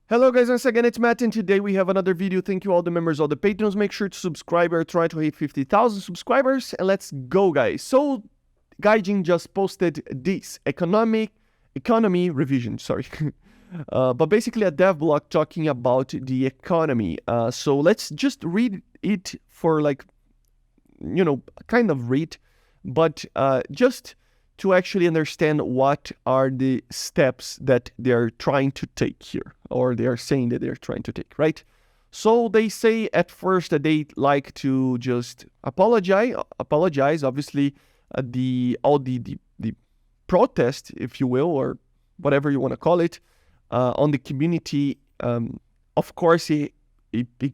Hello guys, once again it's Matt and today we have another video. Thank you all the members, all the patrons. Make sure to subscribe. We're trying to hit 50,000 subscribers and let's go guys. So Gaijin just posted this economy revision, sorry. But basically a dev blog talking about the economy. So let's just read it for kind of read, but just to actually understand what are the steps that they're trying to take here, or they are saying that they're trying to take, right? So they say at first that they like to just apologize, obviously, all the protest, if you will, or whatever you want to call it, on the community. Of course, it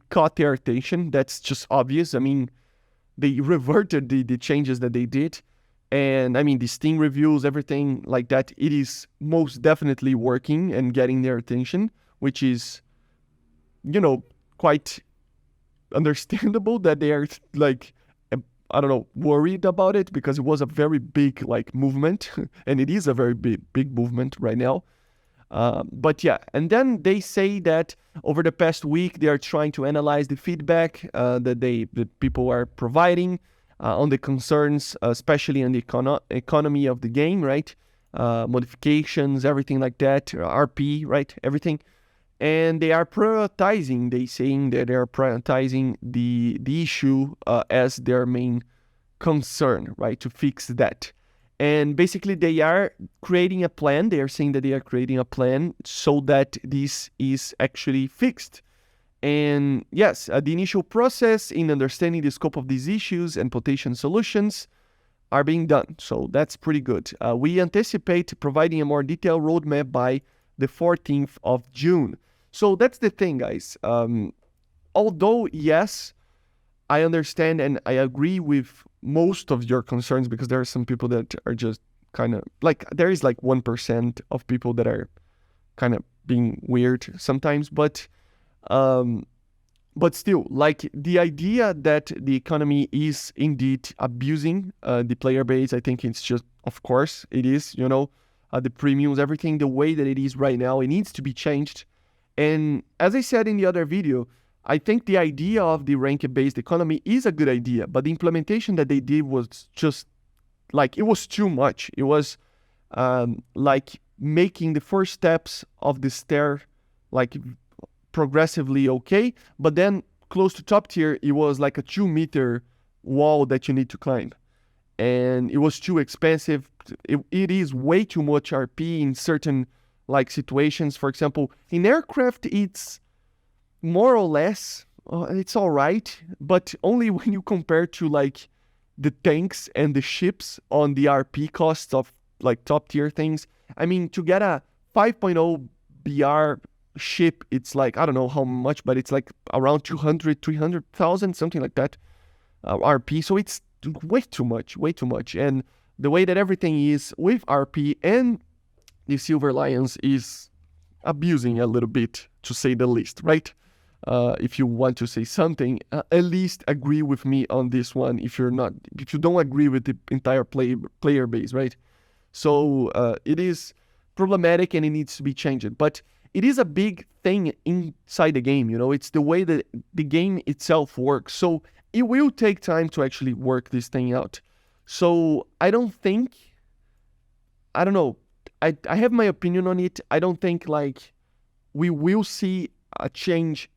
caught their attention. That's just obvious. I mean, they reverted the changes that they did. And I mean, the Steam reviews, everything like that, it is most definitely working and getting their attention, which is, quite understandable that they are I don't know, worried about it, because it was a very big movement and it is a very big movement right now. But yeah, and then they say that over the past week, they are trying to analyze the feedback that people are providing on the concerns, especially on the economy of the game, right? Modifications, everything like that, RP, right? Everything. And they are prioritizing, they saying that they are prioritizing the issue as their main concern, right? To fix that. And basically they are creating a plan. They are saying that they are creating a plan so that this is actually fixed. And yes, the initial process in understanding the scope of these issues and potential solutions are being done. So that's pretty good. We anticipate providing a more detailed roadmap by the 14th of June. So that's the thing, guys. Although, yes, I understand and I agree with most of your concerns, because there are some people that are just kind of there is 1% of people that are kind of being weird sometimes, but still, the idea that the economy is indeed abusing the player base, I think it's just, of course, it is, the premiums, everything, the way that it is right now, it needs to be changed. And as I said in the other video, I think the idea of the rank-based economy is a good idea, but the implementation that they did was just, it was too much. It was making the first steps of the stair, progressively okay, but then close to top tier, it was like a 2-meter wall that you need to climb, and it was too expensive. It is way too much RP in certain situations. For example, in aircraft, it's more or less it's all right, but only when you compare to the tanks and the ships on the RP costs of top tier things. I mean, to get a 5.0 BR ship, it's I don't know how much, but it's around 300,000, something like that, RP. So it's way too much. And the way that everything is with RP and the Silver Lions is abusing a little bit, to say the least, right? If you want to say something, at least agree with me on this one. If you don't agree with the entire player base, right? So it is problematic and it needs to be changed. But it is a big thing inside the game, it's the way that the game itself works. So it will take time to actually work this thing out. So I don't know. I have my opinion on it. I don't think we will see a change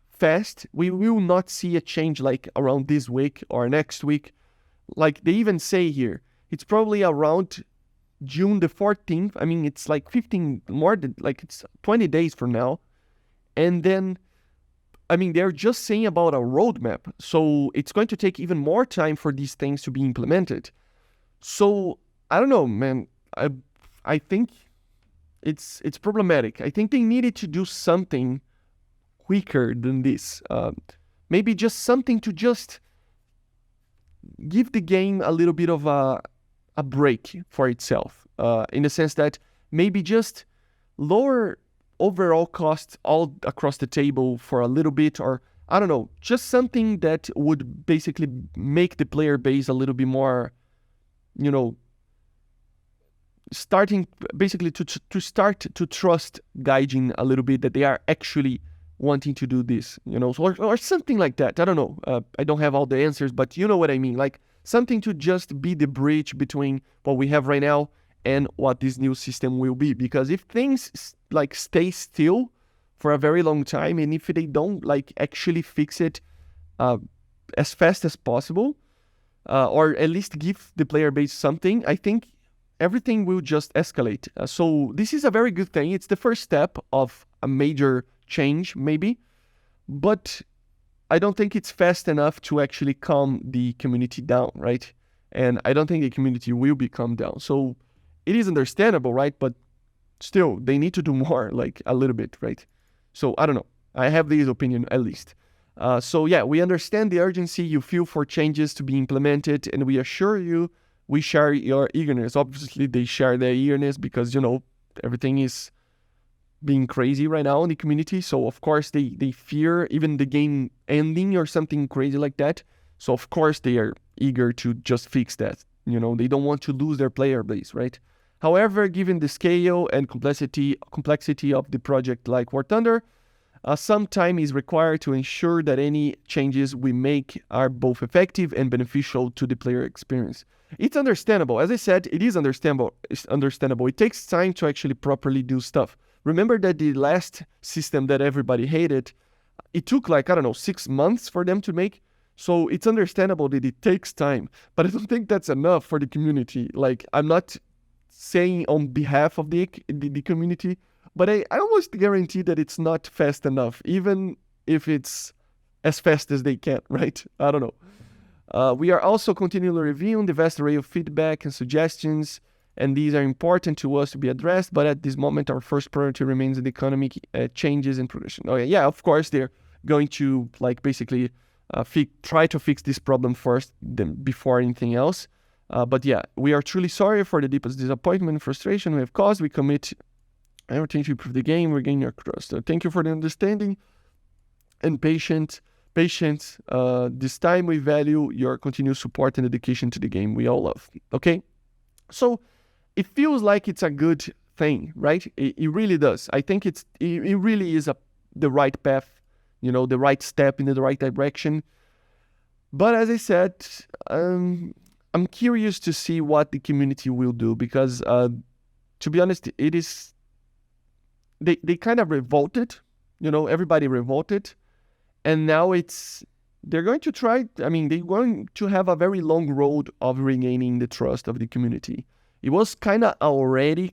fast. We will not see a change around this week or next week. They even say here, it's probably around June the 14th. I mean, it's 15 more than it's 20 days from now. And then, I mean, they're just saying about a roadmap. So it's going to take even more time for these things to be implemented. So I don't know, man. I think it's problematic. I think they needed to do something quicker than this. Maybe just something to just give the game a little bit of a break for itself, in the sense that maybe just lower overall costs all across the table for a little bit, or I don't know, just something that would basically make the player base a little bit more, starting basically to start to trust Gaijin a little bit, that they are actually wanting to do this, or something like that. I don't know. I don't have all the answers, but you know what I mean. Like something to just be the bridge between what we have right now and what this new system will be. Because if things like stay still for a very long time, and if they don't like actually fix it as fast as possible, or at least give the player base something, I think everything will just escalate. So this is a very good thing. It's the first step of a major change, maybe, but I don't think it's fast enough to actually calm the community down, right? And I don't think the community will be calmed down. So it is understandable, right? But still, they need to do more, like a little bit, right? So I don't know. I have this opinion at least. So yeah, we understand the urgency you feel for changes to be implemented, and we assure you we share your eagerness. Obviously, they share their eagerness because, everything is being crazy right now in the community. So of course they fear even the game ending or something crazy like that. So of course they are eager to just fix that. They don't want to lose their player base, right? However, given the scale and complexity of the project like War Thunder, some time is required to ensure that any changes we make are both effective and beneficial to the player experience. It's understandable. As I said, it is understandable. It takes time to actually properly do stuff. Remember that the last system that everybody hated, it took 6 months for them to make. So it's understandable that it takes time, but I don't think that's enough for the community. Like, I'm not saying on behalf of the community, but I almost guarantee that it's not fast enough, even if it's as fast as they can, right? I don't know. We are also continually reviewing the vast array of feedback and suggestions, and these are important to us to be addressed, but at this moment, our first priority remains the economic changes and progression. Oh, yeah, of course, they're going to, basically try to fix this problem first before anything else. But yeah, we are truly sorry for the deepest disappointment and frustration we have caused. We commit everything to improve the game, regain your trust. So thank you for the understanding and patience. This time we value your continued support and dedication to the game we all love. Okay? So it feels like it's a good thing, right? It really does. I think it really is the right path, the right step in the right direction. But as I said, I'm curious to see what the community will do, because to be honest, it is they kind of revolted, everybody revolted, and now they're going to try. I mean, they're going to have a very long road of regaining the trust of the community. It was already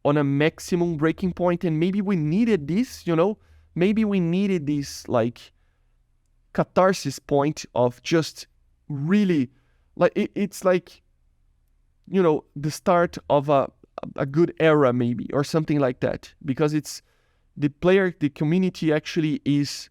on a maximum breaking point, and maybe we needed this, maybe we needed this catharsis point of just really it's the start of a good era, maybe, or something like that, because it's the community actually is,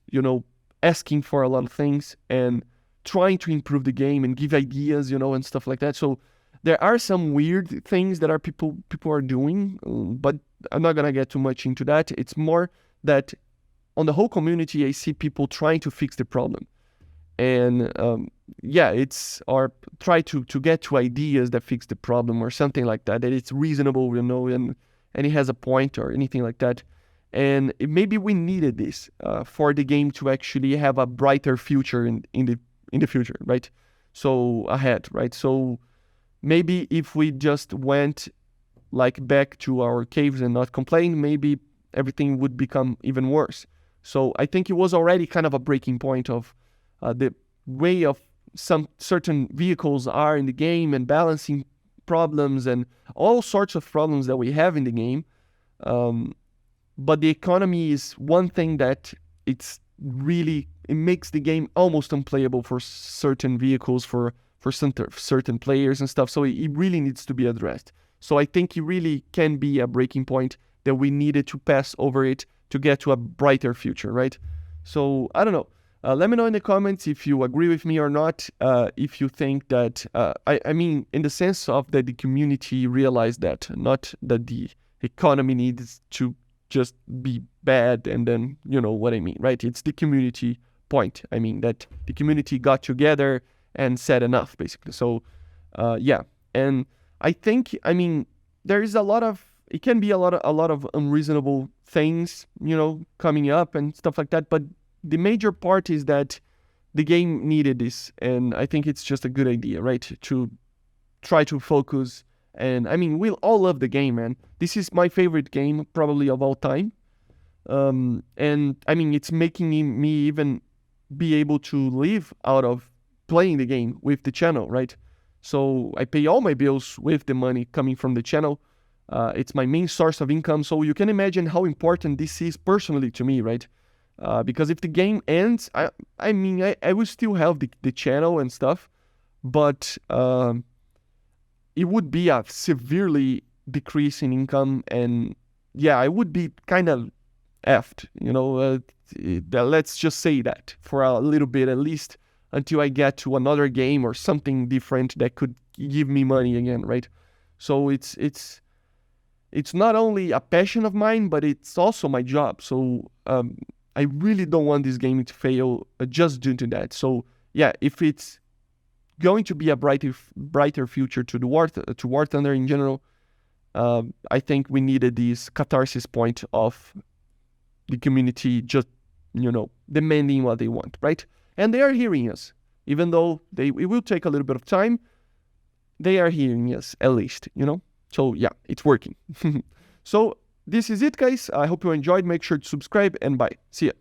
asking for a lot of things and trying to improve the game and give ideas, and stuff like that. So there are some weird things that people are doing, but I'm not gonna get too much into that. It's more that on the whole community, I see people trying to fix the problem. And or try to get to ideas that fix the problem or something like that it's reasonable, and it has a point or anything like that. And maybe we needed this for the game to actually have a brighter future in the future, right? So ahead, right? So maybe if we just went back to our caves and not complain, maybe everything would become even worse. So I think it was already kind of a breaking point of the way of some certain vehicles are in the game, and balancing problems and all sorts of problems that we have in the game. But the economy is one thing that it makes the game almost unplayable for certain vehicles, for certain players and stuff. So it really needs to be addressed. So I think it really can be a breaking point that we needed to pass over it to get to a brighter future, right? So I don't know. Let me know in the comments if you agree with me or not. If you think that, I mean, in the sense of that the community realized that, not that the economy needs to just be bad, and then, what I mean, right? It's the community point. I mean, that the community got together and said enough, basically. So, yeah. And I think, I mean, there is a lot of, it can be a lot of unreasonable things, coming up and stuff like that. But the major part is that the game needed this, and I think it's just a good idea, right? To try to focus. And I mean, we all love the game, man. This is my favorite game probably of all time. And I mean, it's making me even be able to live out of playing the game with the channel, right? So I pay all my bills with the money coming from the channel. It's my main source of income. So you can imagine how important this is personally to me, right? Because if the game ends, I mean, I will still have the channel and stuff, but it would be a severely decrease in income. And yeah, I would be kind of effed, let's just say that for a little bit at least, until I get to another game or something different that could give me money again, right? So it's not only a passion of mine, but it's also my job. So I really don't want this game to fail just due to that. So yeah, if it's going to be a brighter future to the War Thunder in general, I think we needed this catharsis point of the community just, demanding what they want, right? And they are hearing us, even though it will take a little bit of time. They are hearing us at least, So yeah, it's working. So this is it, guys. I hope you enjoyed. Make sure to subscribe, and bye. See ya.